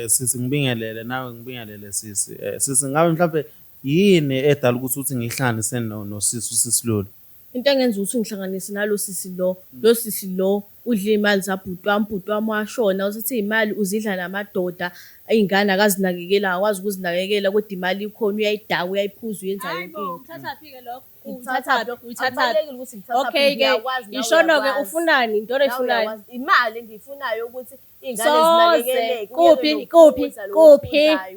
Sisi ngibingelele nawe ngibingelele sisi. Sisi ngabe mhlawumbe yini edala ukuthi ngihlanganise nosisi usisi Lulu? Into engenza ukuthi ngihlanganise nalo sisi lo udla iy'mali zabhuti wami washona, usuthi iy'mali uzidla namadoda, iy'ngane akazinakekeli, akakwazi ukuzinakekela kodwa imali ikhona uyayidaka, uyayiphuza, uyenza yonke into. Uthathaphi-ke lokho? Uyithathaphi? Okay-ke, ishono-ke ufunani? Into oyifunani? Imali engiyifunayo ukuthi iy'ngane zinakekeleke.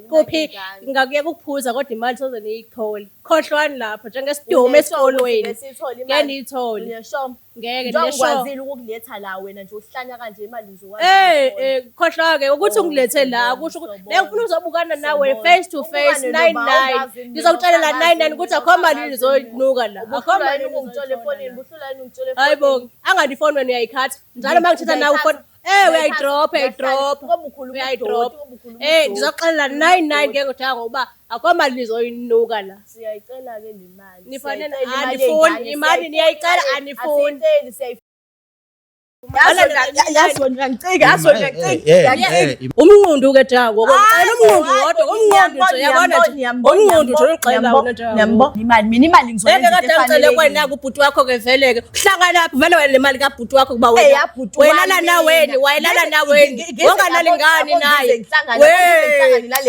Kuphi? Ngakuyeka ukuphuza kodwa imali soze niyithole. Khohlwani lapho njengesidumo esikolweni. Ngeke niyithole. Ngeke ngikwazile ukukuletha la wena nje uhlanya kanje imali ngizokwazi. Khohlwa-ke ukuthi ungilethe la kusho ukuthi ngifuna uzobukana nawe face to face 99. Ngizokutshalela 99 ukuthi akho mali nizoyinuka la. Akho mali ungitshole efonini, buhlulani ungitshole efonini. Hayibo, angathi ifoni wena uyayikhatha. Njalo mangithatha nawe ifoni uyayidrop. Ngizokuxelela 99 ngeke ngidanga ngoba akho mali nizoyinuka la. Siyayicela ke le mali. Nifanele anifuni imali niyayicela anifuni. Umnqundu-ke Jango, ngicela umnqundu wodwa, umnqundu nje yabona nje. Umnqundu nje uxela wena Jango. Mina imali ngizoyenza into efanele. Ngicela kwena kubhuti wakho-ke vele-ke. Uhlangana lapho vele wena le mali kabhuti wakho kuba wena. Wayelala naweni. Wangalali ngani naye.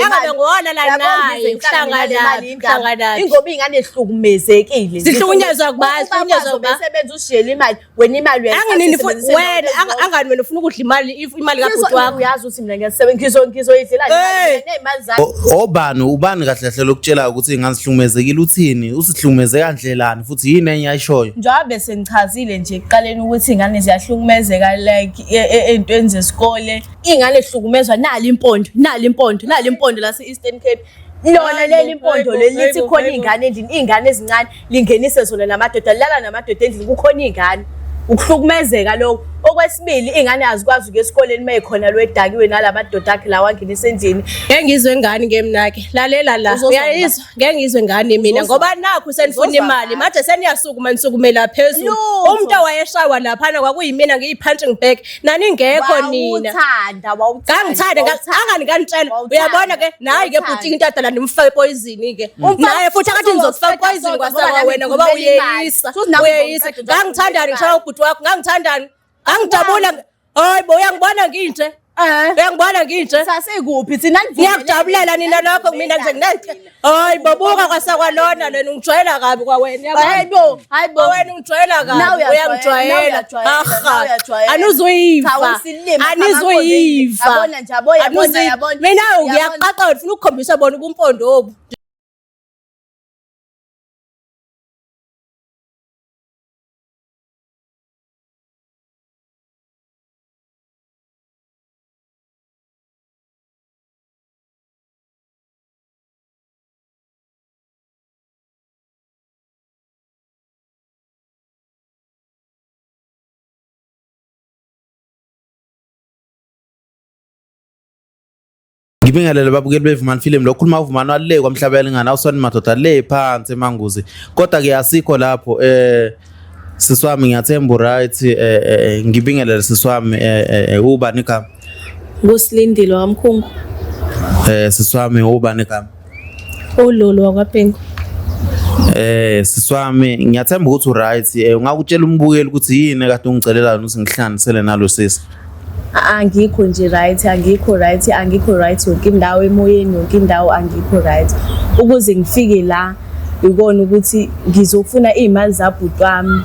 Angabe ngowalala naye. Uhlangana. Ingoba iy'ngane zihlukumezekile. Zihlukunyezwa kuba. Sebenza ushiyela imali. Wena imali angani wena ufuna ukudla imali kabhuti wakho. Uyazi ukuthi mina ngizoyidlela ney'mali zami. Ubani kahle kahle lokutshela ukuthi iy'ngane zihlukumezekile uthini? Usihlukumeze kandlelani futhi yini enye ayishoyo? Njengoba sengichazile nje ekuqaleni ukuthi iy'ngane ziyahlukumezeka like ey'ntweni zesikole. Iy'ngane zihlukumezwa nali impondo la se-Eastern Cape. Lona leli impondo leli lithi khona iy'ngane endlini, iy'ngane ezincane lingenise zona namadoda, lala namadoda endlini kukhona iy'ngane. Ukuhlukumezeka lokho. Okwesibili iy'ngane azikwazi ukuya esikoleni uma ekhona lo edakiwe nalamadoda akhe la wangenisa endlini. Ngeke ngizwe ngani ngemnakhe. Lalela la. Uyayizwa? Ngeke ngizwe ngani mina ngoba nakho senifuna imali. Manje seniyasukuma nisukumela phezulu. Umuntu owayeshawa laphana kwakuyimina ngiyi-punching bag. Nani ngekho nina. Ngangithanda angani kanitshela. Uyabona ke nayi ke bhuti intata la ndimfake poison-ke. Naye futhi akathi ngizokufaka poison kwasakwa wena ngoba uyeyisa. Ngangithandani ngishaya ubhuti wakho ngangithandani. Angijabula. Hayibo uyangibona nginje. Uyangibona nginje. Sasekuphi thina ngiyakujabulela nina lokho mina nje nginenhle. Hayibo buka kwasakwalona lena ungijwayela kabi kwawena. Hayibo wena ungijwayela kabi uyangijwayela. Anuzoyiva. Yabona nje yabona. Mina ngiyaqaqa ufuna ukukhombisa bona ubumpondo obu. Ngibingelele babukeli beVumani Film lo khuluma uVumani wale kwamhlabela ingane awusoni madoda le phansi emanguzi kodwa ke asikho lapho siswami ngiyathemba right ngibingelele siswami ubani igama nguSilindile wamkhungu siswami ubani igama uLulu wakwaPhengu siswami ngiyathemba ukuthi right ungakutshela umbukeli ukuthi yini kade ungicelela ukuthi ngihlanganisele nalo sisi angikho nje right yonke indawo emoyeni yonke indawo angikho right ukuze ngifike la ikona ukuthi ngizofuna iy'mali zabhuti wami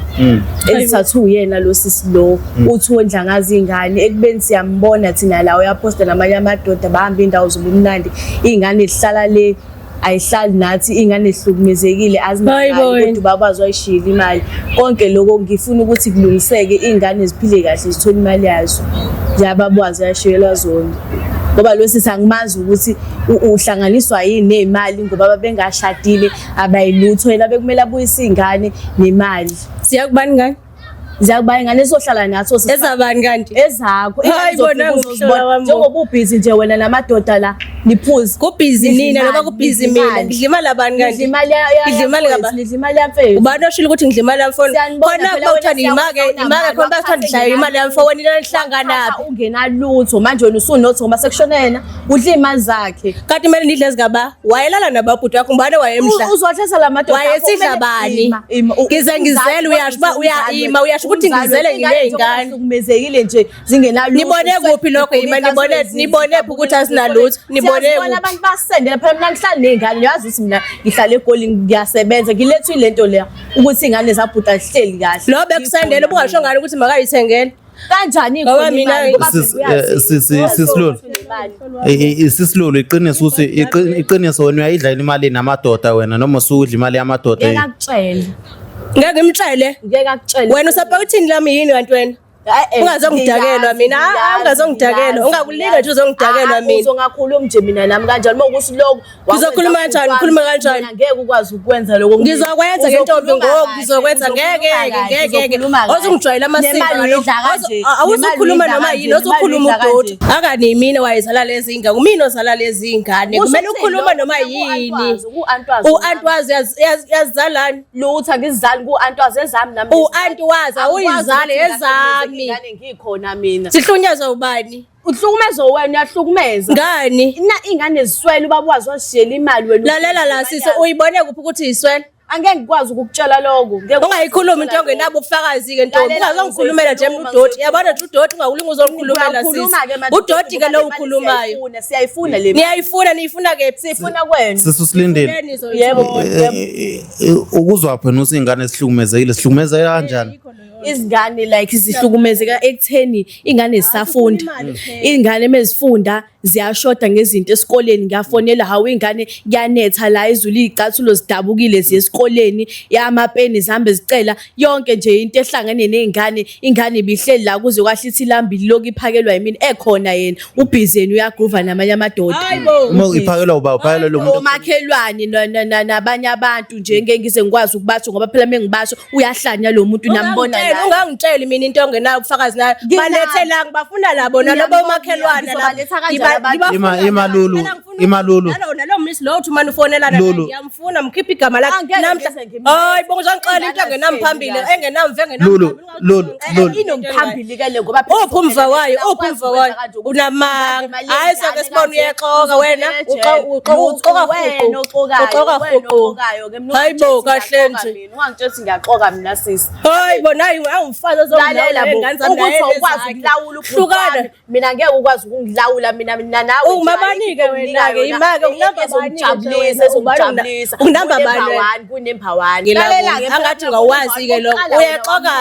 ezithathu uyena lo sisi lo uthi wondla ngazi ingane ekubeni siyambona thina la uyaposta namanye amadoda bahamba indawo zobumnandi iy'ngane zihlala le ayihlali nathi iy'ngane zihlukumezekile azinamali kodwa babazi wayishiyela imali konke lokho ngifuna ukuthi kulungiseke iy'ngane ziphile kahle zithole imali yazo njengababazi yashiyelwa zona ngoba lo sisi angimazi ukuthi uhlanganiswa yini nemali ngoba bengashadile abayilutho yena bekumele abuyise iy'ngane nemali. Ziyakubani ngani? Ziyakuba ingane ezohlala nazo ezabani kanti? Ezakho. Hayi bona njengoba ubhizi nje wena namadoda la niphuze kubhizi nina noma kubhizi mina ngidla imali abani kanti ngidla imali kabani ngidla imali yamfethu ubani oshilo ukuthi ngidla imali yamfoni khona bawuthanda imake khona bathanda idla imali yamfoni nina nihlangana ungenalutho manje wena usunotho mase kushonena udla imali zakhe kanti manje nidla ezigaba wayelala nababhuti wakho ngubani wayemhla uzothesa la madoda wayesidla bani ngize ngizele uyasho uba uyaima uyasho ukuthi ngizele ngiley'ngane hlukumezekile nje zingenalutho nibone kuphi lokho yima nibone ukuthi asinalutho nibone kuphi abantu basendela phela mina ngihlala ney'ngane niyazi ukuthi mina ngihlala egoli ngiyasebenza ngilethwe lento leya ukuthi iy'ngane zabhuta zihleli kahle lo bekusendela ubungasho ngani ukuthi makayithengele kanjani ngoba mina Sisilulu iqiniso ukuthi iqiniso wena uyayidla imali namadoda wena noma usudla imali yamadoda ngeke ngimtshele wena usapha uthini lami yini kanti wena ungazongidakelwa mina ungazongidakelwa ungakulinga nje uzongidakelwa mina uzongakhuluma nje mina nami kanjani mawukuthi lokho ngizokhuluma kanjani ngikhuluma kanjani ngeke ukwazi ukwenza lokho ngizokwenza ngentombi ngoku ngizokwenza ngeke ozungijwayela amasiko awuzukhuluma noma yini ozukhuluma udoti akani mina wayezala lezi ingane kumina ozala lezi ingane kumele ukhuluma noma yini u-antwazi yazalani lutho angizizali ku-antwazi ezami nami u-antwazi awuyizali ezami ingane ngikhona mina sihlunyezwa ubani uhlukumeza wena uyahlukumeza ngani ingane ziswele ubaba wazi washiyela imali wena lalela la sise uyibone kuphi ukuthi iswele angeke ngikwazi ukukutshela lokho ungayikhuluma into ongenabo ubufakazi ke ntombi ungazongikhulumela nje mina udoti yabona nje udoti ungakulinga uzongikhulumela sisi udoti ke lo ukhulumayo siyayifuna le niyayifuna niyifuna ke sifuna kwena sisilindeni yebo ukuzwa phela usingane sihlukumezekile sihlukumezeka kanjani izingane like zihlukumezeka ekutheni ingane zisafunda ingane mezifunda ziyashoda ngezinto esikoleni ngiyafonela hawo ingane kuyanetha la izulu izicathulo zidabukile ziye esikoleni yamapeni zihambe zicela yonke nje into ehlangene nezingane ingane ibihleli la kuze kwahlithi lambili lokho iphakelwa yimini ekhona yena ubhizi yena uyagroova namanye amadoda uma iphakelwa uba uphakelwa lo muntu omakhelwane nabanye abantu nje ngeke ngize ngikwazi ukubatsho ngoba phela mengibasho uyahlanya lo muntu nambona la ungangitsheli mina into ongenayo ubufakazi nayo balethela ngibafuna labo nalobo makhelwane imalulu nalo misi lo uthi manje ufonela la ngiyamfuna mkhipha igama lakhe namhla hayi bonke ngicela into engenamphambili engenamve engenamphambili inomphambili ke le ngoba uphumva wayo unamanga hayi soke sibona uyexoka wena uxoka wena oxokayo ke hayi bo kahle nje ungangitshela ukuthi ngiyaxoka mina sisi hayi bona awumfazi ozongidlalela ngane zami ukuthi ukwazi ukulawula uhlukana mina ngeke ukwazi ukungilawula mina nawe ungabanike wena ke imake ungijabulisa unamba bani kunemba 1 ngilalela ke angathi ngawazi ke lokho uyaxoka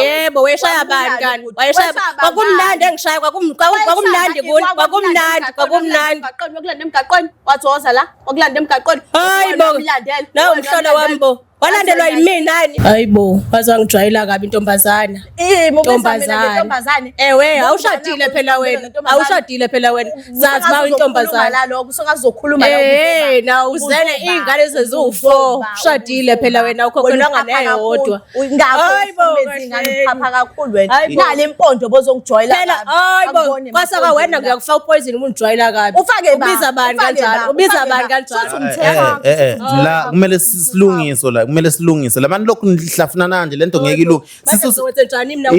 yebo weshaya bani kanti wayeshaya kwakumnandi engishaya kwakumnandi kwakumnandi yokulanda emgaqweni wathoza la okulanda emgaqweni hayi bo nawo umhlolo wami bo walandelwa yimi nani hayibo bazangijwayela kabi intombazana intombazane ewe awushadile phela wena zazi bawo intombazana lokho sokazokhuluma na uzele izingane eziwu4 ushadile phela wena ukhokhelwanga neyodwa hayibo ingane phapha kakhulu wena nale impondo bozongijwayela phela hayibo kwasaka wena ngiyakufaka upoison ungijwayela kabi ubiza bani kanjalo la kumele silungiso la kumele silungise labantu lokhu nihlafuna manje lento ngeke ilunge sizowenza njani mina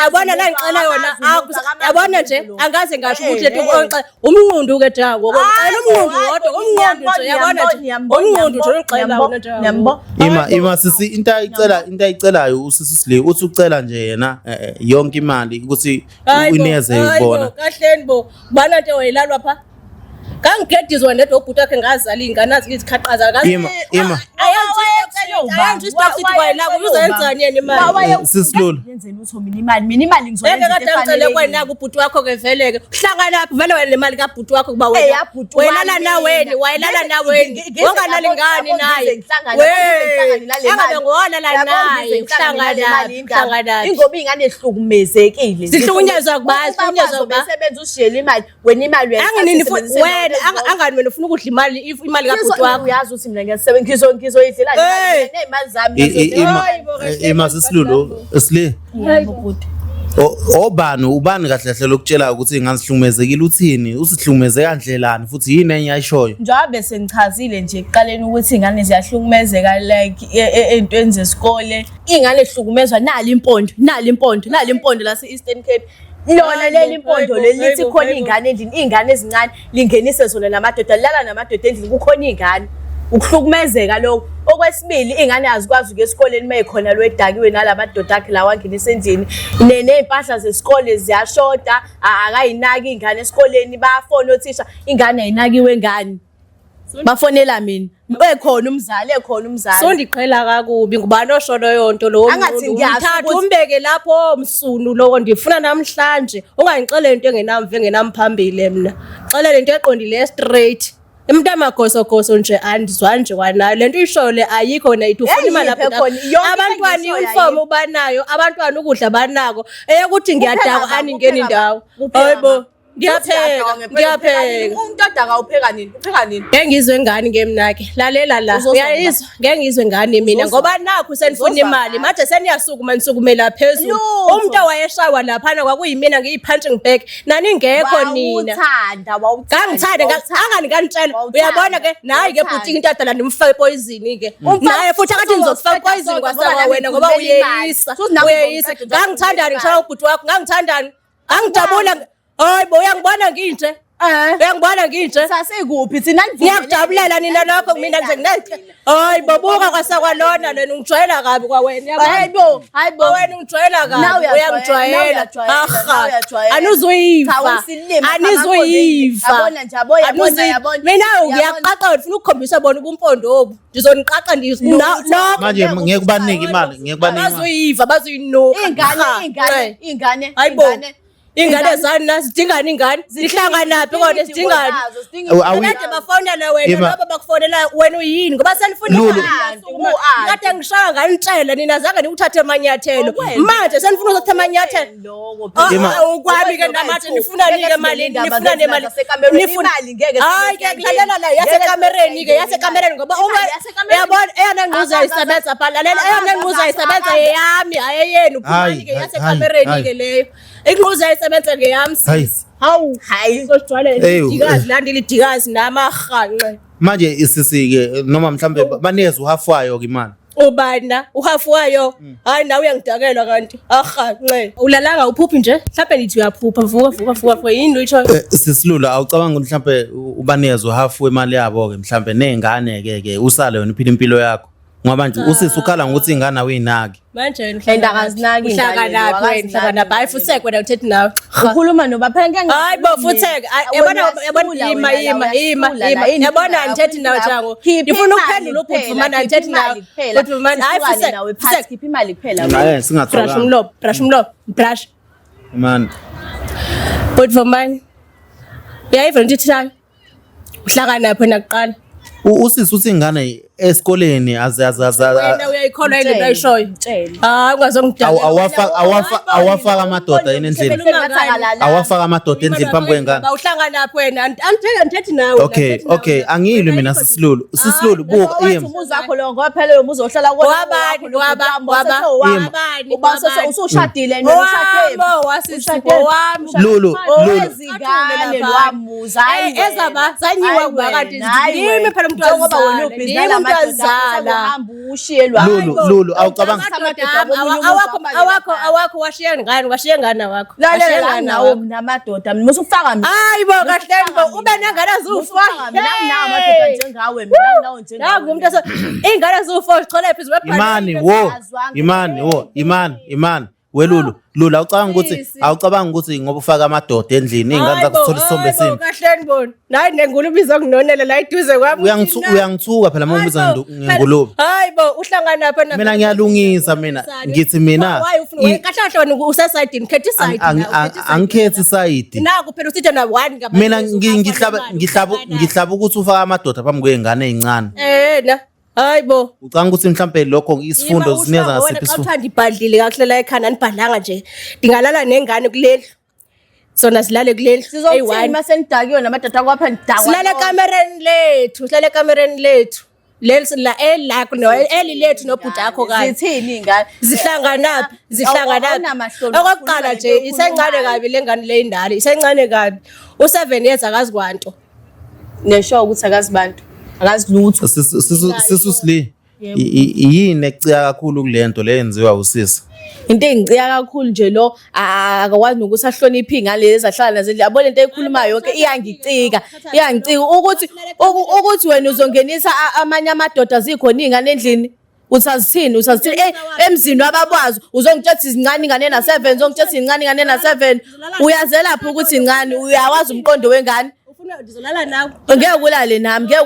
yabona la ngicela yona yabona nje angaze ngasho ukuthi lethu konke umnqundu ke jango ngicela umnqundu wodwa umnqundu nje yabona nje umnqundu nje ngicela wona nje ima sisi into ayicelayo usisi sile uthi ucela nje yena yonke imali ukuthi unikeze ubona kahleni bo bana nto wayilalwa pha kangigedizwa nedwa ubhuti wakhe ngazala ingane azi izikhaqaza kahle ayazi ukuthi wayela uzenzani yena imali sisilulu yenzeni utho mina imali ngizoyenza kade ngicela kwena kubhuti wakho ke vele ke uhlanga lapha vele wena le mali kabhuti wakho kuba wena wayelala naweni wangalali ngani naye angabe ngona la naye uhlanga lapha ingoba ingane ehlukumezekile sihlukunyezwa kubazi sebenza ushiyela imali wena imali wena angani wena ufuna ukudla imali kabhuti wakho uyazi ukuthi mina ngiyasebenza ngizoyidlela nemali zami ima sisilulu sile Ubani kahle kahle lokutshela ukuthi ingane sihlukumezekile uthini usihlukumeze kandlelani futhi yini enye ayishoyo njengoba sengichazile nje ekuqaleni ukuthi ingane ziyahlukumezeka like entweni zesikole ingane ehlukumezwa nali impondo la se-Eastern Cape lona leli impondo lithi khona ingane endini ingane ezincane lingenise zona namadoda lala namadoda endini kukhona ingane ukuhlukumezeka lokho okwesibili ingane azikwazi ukuya esikoleni mayikhona lo edakiwe nalamadoda akhe lawa angenisa endlini nezempahla zesikole ziyashoda akayinaki ingane esikoleni bayafona othisha ingane ayinakiwe ngani bafonela mina ekhona umzali sondiqhela kakubi ngubani oshono yonto lo ngithatha umbeke lapho msunu lo ndifuna namhlanje ungangixele into engenamva engenamphambili mina xele lento eqondile straight umuntu amagosogoso nje andizwa nje kwanayo lento ishoyo le ayikho nayithi ufuna imali lapho abantwana iuniform ubanayo abantwana ukudla banako eyokuthi ngiyadaka aningeni indawo hayibo Ngiyapheka. Umuntu odaka upheka nini? Ngengizwe ngani ngemnake. Lalela la. Uyayizwa? Ngengizwe ngani mina ngoba nakho senifuna imali. Manje seniyasukuma nisukumela phezulu. Umuntu owayeshawa lapha kwakuyimina ngiyipunching bag. Nani ngekho nina. Ngangithanda angani kanitshela. Uyabona ke nayi ke bhuti intata la ndimfake poison ke. Naye futhi akathi ngizokufaka poison kwasaba wena ngoba uyeyisa. Ngangithandani ngishaya ubhuti wakho ngangithandani. Angijabula hayibo uyangibona nginje uyangibona nginje sasekuphi thina ngiyakujabulela nina lokho mina nje nginathi hayibo buka kwasakwalona lena ungijwayela kabi kwawena hayibo wena ungijwayela kabi uyangijwayela anizoyiva yabona mina ngiyaqaqa ufuna ukukhombisa bona ubumpondo obu ngizoniqaqa manje ngeke kubanike imali bazoyino ingane ingane zana zidingani ingane zihlanganaphi kodwa zidingani kade bafonela wena ngoba bakufonela wena uyini ngoba senifuna kade ngishaya nganitshela nina zange nikuthathe amanyathelo manje senifuna ukuthatha amanyathelo ukwabi ke namathi nifuna nike imali nifuna nemali imali ngeke hayi ke ngidlalela la yasekamereni ngoba uyabona eyana ngquza ayisebenza phala lela eyana ngquza ayisebenza yami ayeyeni uphumani ke yasekamereni ke leyo Ingquza isebenza ngeyami sisi. Hayi sojwayele idikazi landile idikazi namahanqe. Manje isisike noma mhlambe banikeza uhafayo ke imali. Ubana uhafayo hayi nawe uyangidakela kanti ahanqe. Ulalanga uphuphi nje mhlambe nithi uyaphupha vuka yini uyisho. Sisilula awucabanga ukuthi mhlambe ubanikeza uhafu wemali yabo ke mhlambe nezingane ke usale yona iphila impilo yakho. Ngoba manje usisi ukhala ngokuthi ingane awuyinaki manje ndakazinaki ngihlakana hayi futheke wena uthethi nawe ukhuluma nobaphela hayi bo futheke yabona yabona ngithethi nawe jango ngifuna ukuphendula uphumana ngithethi nawe uphumana hayi futheke khipha imali kuphela singathola brush umlomo man uphumana yayiva ngithi nawe uhlakana phela kuqala usisi uthi ingane esikoleni wena uyayikholwa yini lento ayishoyo hayi ungazongidala awafaka amadoda endlini awafaka amadoda endlini phambi kwengane awuhlangana lapho wena angithethi nawe okay angiyilwe mina sisilulu buka umuzi wakho lo ngoba phela umuzi ohlala wabani usushadile Lulu ezigane lwamuza ezaba zanyiwa kuba kanti yimi phela umuntu ngoba wena ubhizana amadoda ushiyelwa Lulu awucabanga awakho washiya ngani awakho lalela nawo namadoda mina musufaka mina hayibo kahle bo ube nengane azufa mina amadoda njengawe mina nawo njengawe umuntu ingane azufa uzichola phezulu imani welulu awucabanga ukuthi ngoba ufaka amadoda endlini ingane zakuthola isombe sini kahle ngibona nayi nengulubizo nginonela la iduze kwami uyangithuka phela uma ubiza ngengulubi hayibo uhlangana lapha mina ngiyalungisa mina ngithi mina kahle wena usesayidini khetha isayidi angikhethi isayidi naku phela usithe na one ngapha mina ngihlaba ukuthi ufaka amadoda phambi kwengane ezincane na hayibo ucanga ukuthi mhlambe lokho isifundo sineza ngasiphi isifundo wena ibhadlile kahle la ekhana anibhadlanga nje ndingalala nengane kuleli sona silale kuleli sizothini mase nidakiwe namadoda kwapha nidakwa silale ekamereni lethu la elakho elilethu nobhuti akho kanye Zithini ingane? zihlanganaphi Awunamahloni okokuqala nje isencane kabi lengane le indala isencane kabi u7 years akazi kwanto Nesho ukuthi akazi bantu. Akazi lutho. Sisusli yini ecika kakhulu kulento le yenziwa usisi. Into engicika kakhulu nje lo akakwazi nokuthi ahloniphe ingane lezi ahlala nazo endlini. Yabona into eyikhuluma yonke iyangicika ukuthi wena uzongenisa amanye amadoda zikhona ingane endlini. Uthazithini emzini wababwazi uzongitshela izingane ingane na7 uzongitshela izingane ingane na7 uyazela lapho ukuthi ingane uyawazi umqondo wengane ufuna ngizolala nawe ngeke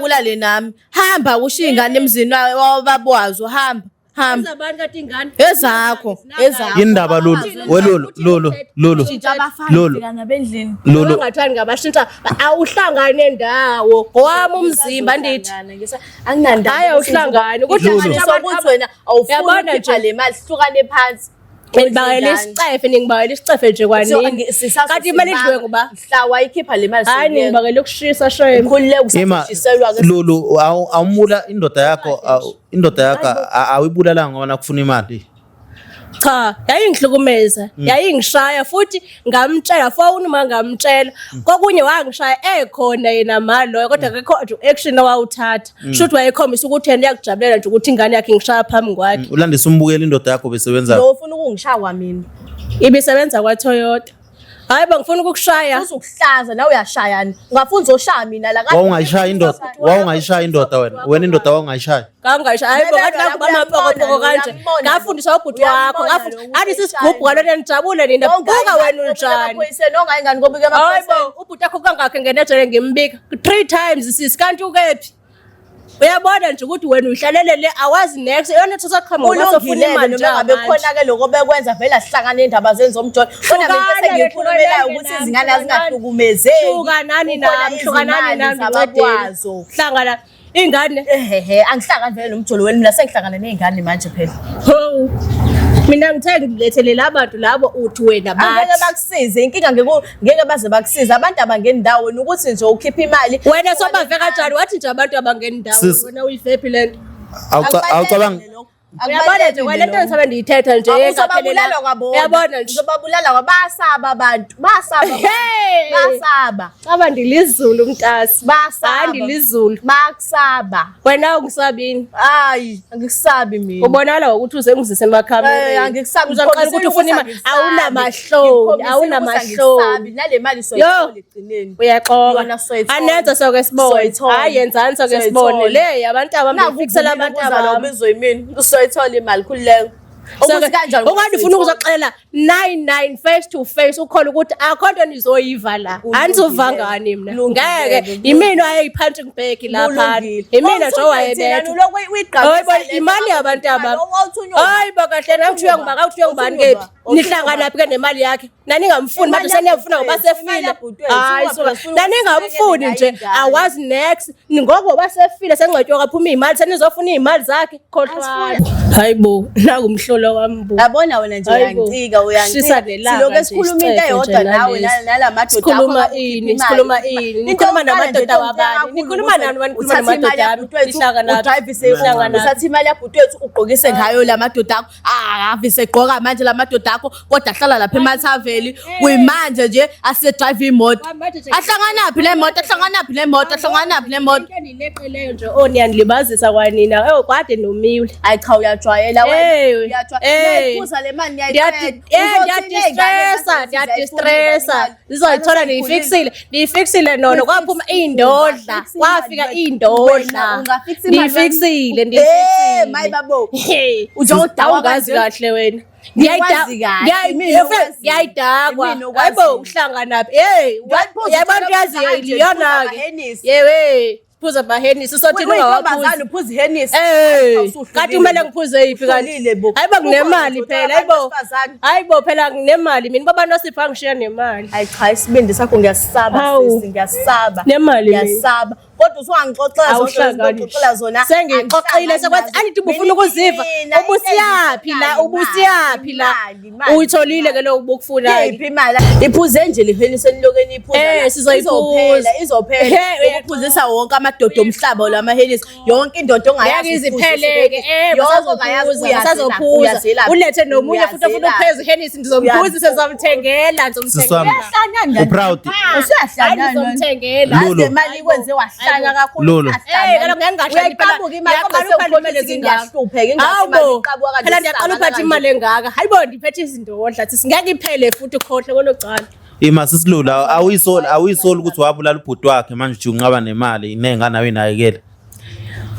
ulale nami hamba ushiya ingane emzini wababwazi hamba abantu kade ingane ezakho Indaba Lulu abafana bendlini ungathani ngabashintsha awuhlangane ndawo ngowami umzimba ndithi anginandaba hayi awuhlangane ukuthi wena awufuni ukhipha le mali sihlukane phansi ngibakela isicefe nje kwanini kanti imali idliwe ngoba mhla wayikhipha le mali hayi ngibakela ukushisa shame khulile ukushishelwa ke Lulu awumula indoda yakho awuyibulala ngoba nakufuna imali. cha yayingihlukumeza yayingishaya futhi ngamtshela phone mangamtshela kokunye wangishaya ekhona yena mali loyo kodwa akekho action awuthatha shothi wayekhombisa ukuthi yena yakujabulela nje ukuthi ingane yakhe ngishaya phambi kwakhe Ulandisa umbukela indoda yakho besebenza lo ufuna ukungishaya kwamina ibisebenza kwa Toyota hayi bangifuna ukukushaya uzukuhlaza nawe uyashayana ungafuna uzoshaya mina la wawungayishaya indoda wena indoda wawungayishaya kangayishaya hayi bongathi amapokopoko kanje ngafundiswa ubhuti wakho athi sisigubhu kalona nijabule nina buka wena unjani nongayingani ngobike hayibo ubhuti akho kangakhe ngenejele ngimbika 3 times sisi kanti ukephi uyabona nje ukuthi wena uhlalele le awazi next yona thosaqhamuka ulungile noma ngabe khona ke lokho bekwenza vela sihlangane indaba zenza umjolo kodwa bese ngikhulumela ukuthi izingane azingahlukumezeki hlukanani nami abakwazo hlangana ingane angihlangani vele nomjolo wena mina sengihlangana nezingane manje phela mina ngithenge ngilethele labantu labo uthi wena angeke bakusize inkinga ngeke baze bakusize abantu abangeni ndawo wena ukuthi nje ukhipha imali wena sobave kanjani wathi nje abantu abangeni ndawo wena uyivephi lento awucabanga uyabona nje wena lento ngisabe ndiyithetha nje uzobabulala kwabo uyabona nje uzobabulala kwabasaba abantu basaba aba ndilizulu mntasi basaba ndilizulu bakusaba wena ungisabini hayi angikusabi mina ubonala ukuthi uze ngizise emakhamereni angikusabi uzaqala ukuthi ufuna imali awunamahloni nale mali soyithola egcineni uyaxoka anenza soke sibone hayi yenzani soke sibone le abantu abamfixela abantu abambizo yimini usoyithola imali khulileko ukuthi kanjani okwathi ufuna ukuzoxelela 99 face to face ukhona ukuthi akho nto nizoyiva la anizovangani mina ngeke imini wayeyipunching bag lapha imina nje wayebetha imali yabantu aba hayi bakahle nawuthi uyangibani kephi nihlanganaphi ke nemali yakhe naningamfuni manje seniyafuna ngoba sefile hayi so naningamfuni nje awazi next ngoba basefile sengcwetshwa kaphuma imali senizofuna imali zakhe khohlwa hayibo nakumhlola wami bu yabona wena nje uyangicika siloke sikhuluma into eyodwa nawe nalamadoda sikhuluma ini nikhuluma namadoda wabani nikhuluma nani nikhuluma namadoda ami ihlangana usathi imali yabhuti wethu ugqokise ngayo lamadoda akho ave segqoka manje lamadoda akho kodwa ahlala lapha eMathaveli kuyimanje nje ase drive imoto ahlanganaphi le moto nileqeleyo nje niyanilibazisa kwanina kwade nomiwe hayi cha uyajwayela wena uyaphuza le mali ngiyadistressa nizoyithola niyifixile nono kwaphuma indodla kwafika indodla niyifixile mayi babo ungazi kahle wena ngiyayidakwa hayibo uhlanganaphi yabantu yaziyo iliyona-ke yewe phuza amahenisi sothi uphuza ihenisi kanti kumele ngiphuze yiphi kanti hayibo nginemali phela hayibo phela nginemali mina babantu asipha ngishiya nemali hayi cha isibindi sakho ngiyasaba sisi ngiyasaba nemali ngiyasaba kodwa usungangixoxela zona Sengixoxile sekwathi angithi ubufuna ukuziva ubusiyaphi la uyitholile ke lokho ubukufuna yiphi imali iphuze nje lehenisi enilokeni iphuza sizoyiphuzela izophela ukuphuzisa wonke amadoda omhlaba la mahenisi yonke indoda ongayazi izipheleke usazophuza ulethe nomunye futhi ofuna upheza ihenisi ndizomphuzisa sizomthengela uproud ngizomthengela imali ikwenze wahlanya kakhulu phela ndiyaqala uphatha imali engaka hayibo ndiphethe izindodlathi singeke iphele futhi ukhohle kolocala Ima sisilula awuyisoli ukuthi wabulala ubhuti wakhe manje uthi unqaba nemali nengane uyinakekela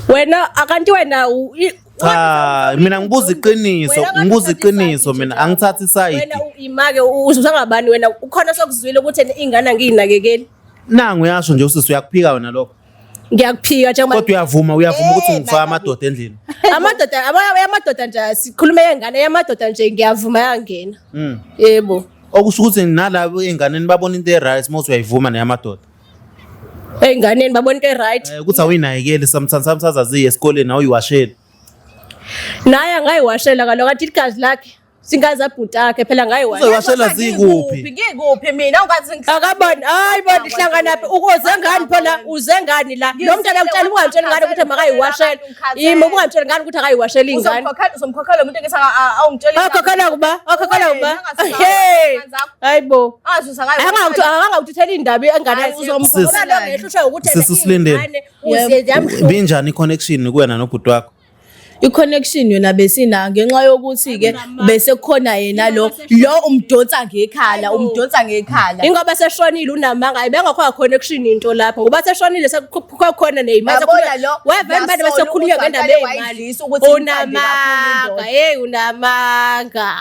wena akanti wena cha mina ngibuza iqiniso mina angithathi iside wena imake uzangabani wena ukhona sokuzwile ukuthi ingane angiyinakekeli nangu yasho nje usisi uyakuphika wena lokho ngiyakuphika njengoba kodwa uyavuma ukuthi ngifaka amadoda endlini amadoda nje sikhulume yengane yamadoda nje ngiyavuma yangena yebo okusho ukuthi nalabo einganeni babona into eright mose uyayivuma neyamadoda einganeni babona into eright ukuthi awuyinakekeli sometimes azaziye esikoleni awuyiwashela naye angayiwashela kaloku athi igazi lakhe singaza bhutakhe phela ngayiwashela uzoyiwashela zikuphi ngikuphi mina ungathi akaboni hayi bona ihlangana phi uze ngani phela uze ngani la lo mntana ukutshela ungamtshela ngani ukuthi makayiwashela yimi ungamtshela ngani ukuthi akayiwashela ingane uzomkhokhela umuntu engisa awungitshela akhokhela kuba hey hayibo angawuthithela indaba engane uzomkhokhela ngehlushwa ukuthi sisilindele binjani i-connection kuwena nobhuti wakho i-connection yona besina ngenxa yokuthi ke bese kukhona yena lo umdonsa ngekhala ingoba seshonile unamanga ayibengakho connection into lapho ngoba seshonile sekukhona nezimali weva imali bese kukhulunywa ngendaba yezimali unamanga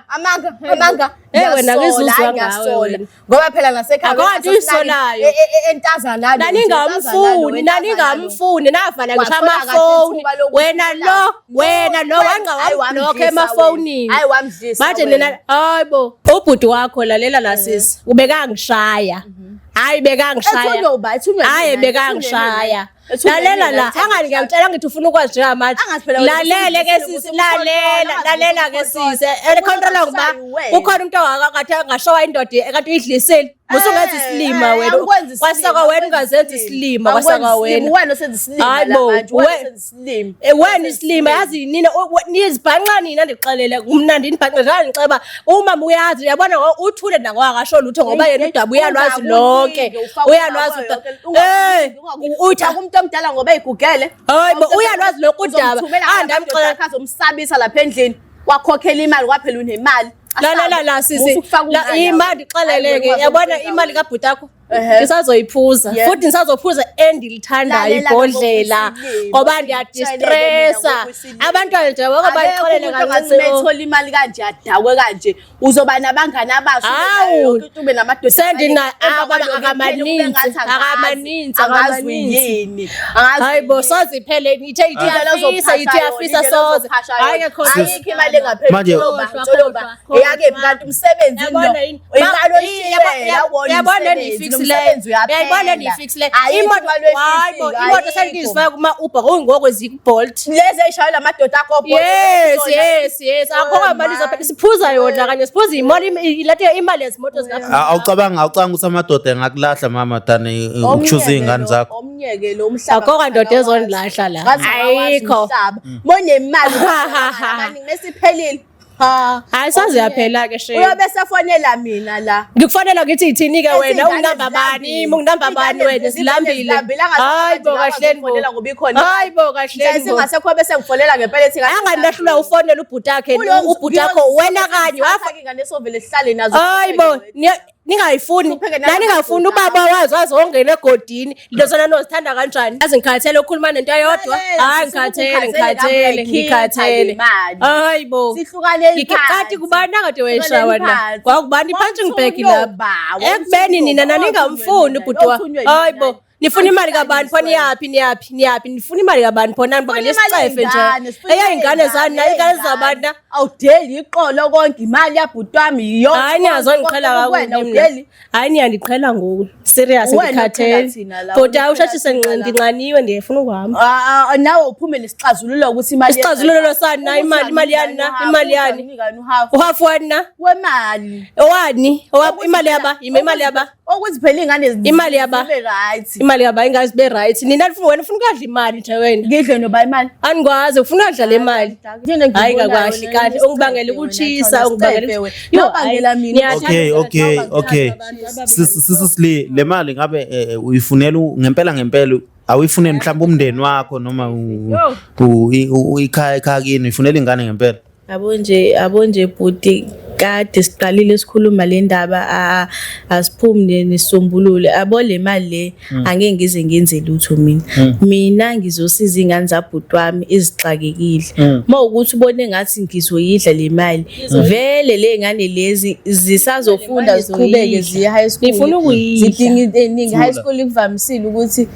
amanga wena ngizuzwa ngawe ngoba phela nasekhaya akade uyisonayo entazana naningamfuni navala ngisho amafoni wena lo wanqawabhlokhe emafonini manje nina hayibo ubhuti wakho lalela la sisi ubekangishaya hayi bekangishaya lalela la angani ngiyamtshela ngithi ufuna ukwazi njengamanje lalela ke sisi lalela ke sisi control ngoba ukhona umuntu ongakade angashowa indoda ekade uyidlisile musungathi isilima wena kwasaka wena ungazenza isilima kwasaka wena osenza isilima hayibo wena isilima yazi yinina nizibhanqa nina ndixelele kumnandi nibhanqa njalo ngiceba umama uyazi uyabona uthule nakakasho lutho ngoba yena udaba uyalwazi lonke uthi umuntu omdala ngoba igugele hayibo uyalwazi lokho udaba andamxela khazi umsabisa lapha endlini wakhokhela imali kwaphela unemali la sisi imali xeleleke yabona imali kabhuti yakho ngisazoyiphuza futhi ngisazophuza endilithandayo ibhodlela ngoba ndiyadistressa abantwana nje wonke bayixolele kancane uthola imali kanje adakwe kanje uzoba nabangani abasho yonke ube namadoda sendina akamaninzi yini hayibo soze iphele nithe iyafisa soze ayikho imali engaphezulu joloba eyake kanti umsebenzi lo imali yabona nifixile imoto sengizifaka kuma-Uber ngokwezika Bolt lezi eyishayela amadoda akho yes akho mali zophela siphuza yona kanye siphuza ilethe imali yezimoto zikapha awucabanga ukuthi amadoda engakulahla mama tani ukuchuza izingane zakho omnyeke lo mhlaba akho kandoda ezondilahla la ayikho monemali kanti mesiphelile hayi saze yaphela ke she uyobe sefonela mina la ngikufonela ngithi ithini ke wena unamba bani wena silambile hayibo kahle ngifonela ngoba ikhona hayibo kahle singasekho bese ngifonela ngempela ethi anganilahlula ufonela ubhuti wakhe ubhuti wakho wena kanye wafaka ingane sovele sihlale nazo hayibo ningayifuni ningafuni ubaba wazi ongena egodini into zona nozithanda kanjani azi ngikhathele ukukhuluma nento eyodwa hayi ngikhathele hayibo sihlukane kathi kubani akade weshawa na kwakubani punching bag lapha ekubeni nina naningamfuni ubhuti wakho hayibo Nifuna imali kabani phona niyaphi nifuna imali kabani phona nibangela isicefe nje eyayingane zani nayo ingane zabantu awudeli iqolo konke imali yabhuti wami iyona hayi niyazongiqhela kakhulu hayi niyandiqhela ngoku serious ngikhathele kodwa awushashise ndinqaniwe ndiyefuna ukuhamba nawe uphume lesixazululo ukuthi imali isixazululo sani na imali yani na imali yani uhafu wani na wemali owani imali yaba imali yaba ukuthi phela ingane imali yaba right imali yaba ingazibe right nina wena ufuna ukadla imali nje wena ngidle noba imali angikwazi ufuna ukadla le mali hayi kakwahle kahle ungibangela ukuchisa ungibangela yobangela mina okay sisili le mali ngabe uyifunela ngempela awuyifuneli mhlawumbe umndeni wakho noma ikhaya kini uyifunela ingane ngempela abonje bhuti kade siqalile sikhuluma le ndaba asiphumule nesisombululo abo le mali le angeke ngize ngenze lutho mina ngizosiza ingane zabhuti wami ezixakekile mawukuthi ubone ngathi ngizoyidla le mali vele le ngane lezi zisazofunda ziqhubeke ziye high school ngifuna ukuyidla zidinga into eningi high school ikuvamisile ukuthi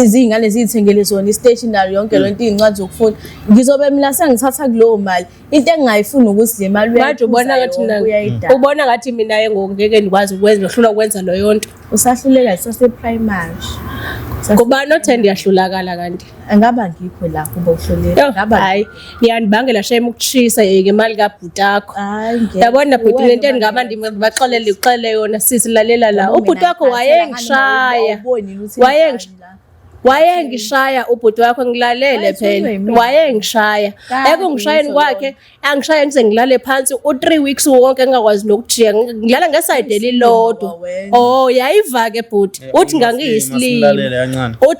izingane zithengele zona i-stationery yonke lonto izincwadi zokufunda ngizobe mina sengithatha kulowo mali into engingayifuni ukuthi le mali manje ubona ngathi mina ngeke ndikwazi ukwenza ngihlula ukwenza leyo nto usahluleka sase-primary kubani othe ndiyahlulakala kanti angaba ngikho la kuba uhluleka ngaba hayi niyandibangela shame ukuchisa ngemali kabhutakho yabona bhuti lento engaba ndibaxelele yona sisilalela la ubhuti wakho wayengishaya ubhuti wakho ngilalele phela wayengishaya ekungishayeni kwakhe angishaya ngize ngilale phansi u3 weeks wonke ngakwazi nokujiya ngilala ngeside elilodwa yayiva ke bhuti uthi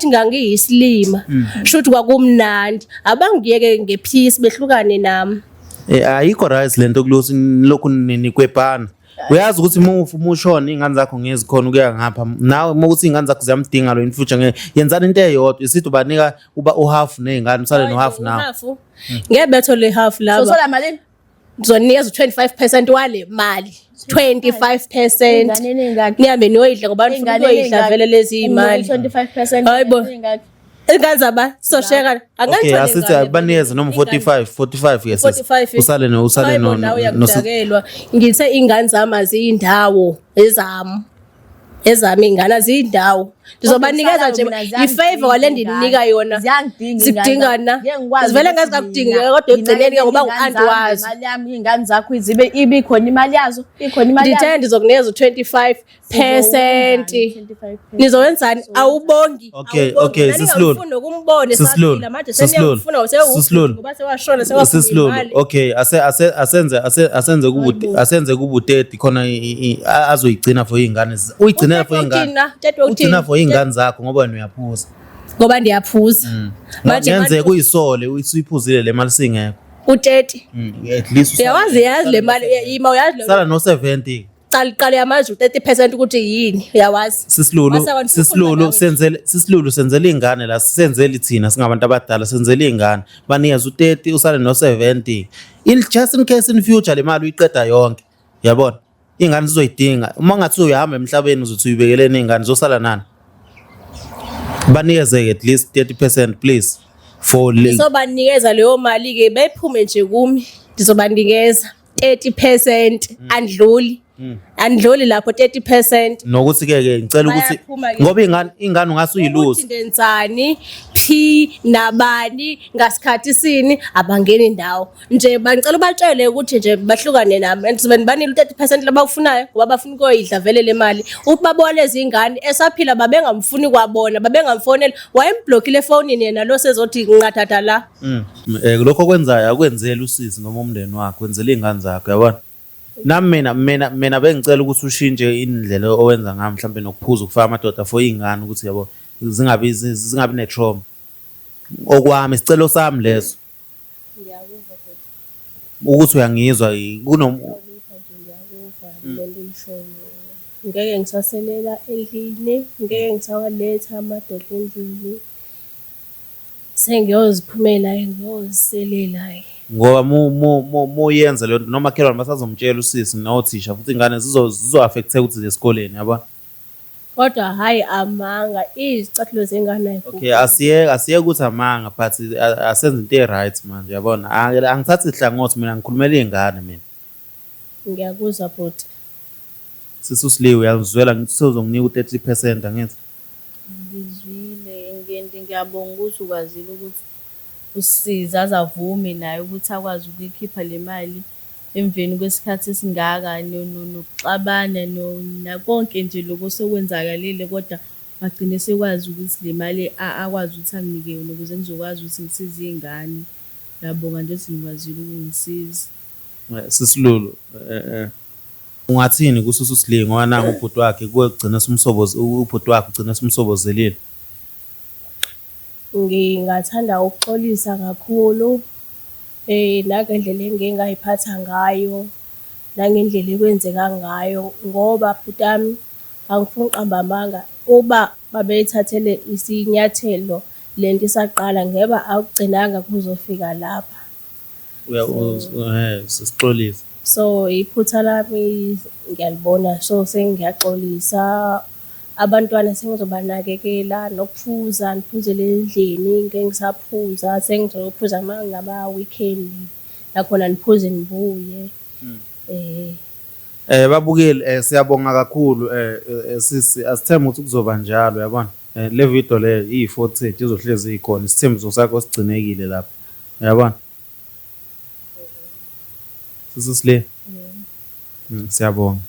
ngangiyisilima shuthi kwakumnandi abangiyeke ngepeace behlukane nami ayikho right lento kulosi lokhu nikwepana uyazi ukuthi uma ushona ingane zakho ngezi khona ukuya ngapha nawe uma ukuthi ingane zakho ziyamdinga lo in future yenzana into eyodwa isithi ubanika uhalf nezingane usale no half nawe ngebetho le half laba sola malini ngizonikeza 25% wale mali 25% nihambe niyoyidla ngoba nifuna ukuyoyidla vele lezi imali 25% hayibo ingane zaba sosheka angangitholi asithi abaneze noma 45 yes usale no nodakelwa ngithe ingane zami aziyindawo ezami ingane aziyindawo ndizobanikeza nje ifavor wale ndinika yona zidingana zivele ngazikudinga kodwa egcineni ngoba uanti wazi imali yami ingane zakho izibe ibikhona imali yazo ndithe ndizokunikeza 25% nizowenzani awubongi okay sisihlulu ukumbone saphila manje seniyafuna ngoba sewashona sewafuna okay asenze kubu 30 khona azoyigcina for izingane uyigcinela for izingane ingane zakho ngoba wena uyaphuza ngoba ndiyaphuza manje yenze kuyisole uyiphuzile le mali singekho u30 at least uyawazi le mali ima uyazi lo sala no 70 qala yamanje u30% ukuthi yini uyawazi sisihlulu senzele ingane la senzele thina singabantu abadala senzele ingane banikeza u30 usale no 70 just in case in future le mali uyiqeda yonke yabona ingane zizoyidinga uma ngathi uyahamba emhlabeni uzothi uyibekelene ingane zosala nani banikeze at least 30% please for ngizobanikeza leyo mali ke bephume nje kumi ndizobanikeza 30% andluli lapho 30% nokuthi ke ngicela ukuthi ngoba ingane ungasuyiluza ngenzani nabani ngasikhathi sini abangeni indawo nje bangicela ubatshele ukuthi nje bahlukane nami and banile 30% labakufunayo ngoba bafuna ukuyidla vele le mali ubabona lezi ingane esaphila babengamfuni kwabona babengamfonela wayemblockile efonini yena lo sezothi nqathatha la lokho kwenzayo akwenzele usisi noma umndeni wakho wenzele ingane zakho yabona nami mina bengicela ukuthi ushintshe indlela owenza ngayo mhlawumbe nokuphuza ukufaka amadoda for izingane ukuthi yabo zingabi netrauma okwami isicelo sami leso ukuthi uyangizwa ngeke ngisaselela endlini ngeke ngisawaletha amadoda endlini sengiyoziphumela ngiyoziselela ngoba moyenza lento noma khelwane basazomtshela usisi nothisha futhi ingane zizo affecteke ukuthi zesikoleni yabo Kodwa hayi amanga izicathulo zengane Okay, asiyeke ukuthi amanga but asenze into e-right manje yabona. Angithathi ihlangothi mina ngikhulumela iy'ngane mina. ngiyakuzwa bhuti. Sisusiliwe uyazizwela ngithi sezonginika u-30% angithi. Ngizwile ngiyabonga ukuthi ukwazile ukuthi usisize azavume naye ukuthi akwazi ukuyikhipha le mali emveni kwesikhathi esingaka nokuxabana nakonke nje lokho sekwenzakalile kodwa wagcine sekwazi ukuthi le mali akwazi ukuthi anginike yona ukuze ngizokwazi ukuthi ngisize iy'ngane. Ngiyabonga nje ukuthi nikwazile ukungisiza. Sisilulu ungathini kuSususiliwe ngoba nangu ubhuti wakhe kugcina ubhuti wakhe ugcina simsobozelile. Ngingathanda ukuxolisa kakhulu nangendlela engike ngayiphatha ngayo nangendlela ekwenzeka ngayo ngoba bhutami angifuni uqamba amanga uba babeyithathele isinyathelo lento isaqala ngeba akugcinanga kuzofika lapha. Sisixolisa. So iphutha lami ngiyalibona so sengiyaxolisa abantwana sengizobanakekela nokuphuza niphuzele endlini ngeke ngisaphuza sengizophuza ngama-weekend nakhona niphuze nibuye. Babukeli siyabonga kakhulu sisi asithembe ukuthi kuzoba njalo yabona. Le video le iyi-40 izohlezi ikhona isithembiso sakho sigcinekile lapha yabona. Sisusiliwe. Siyabonga.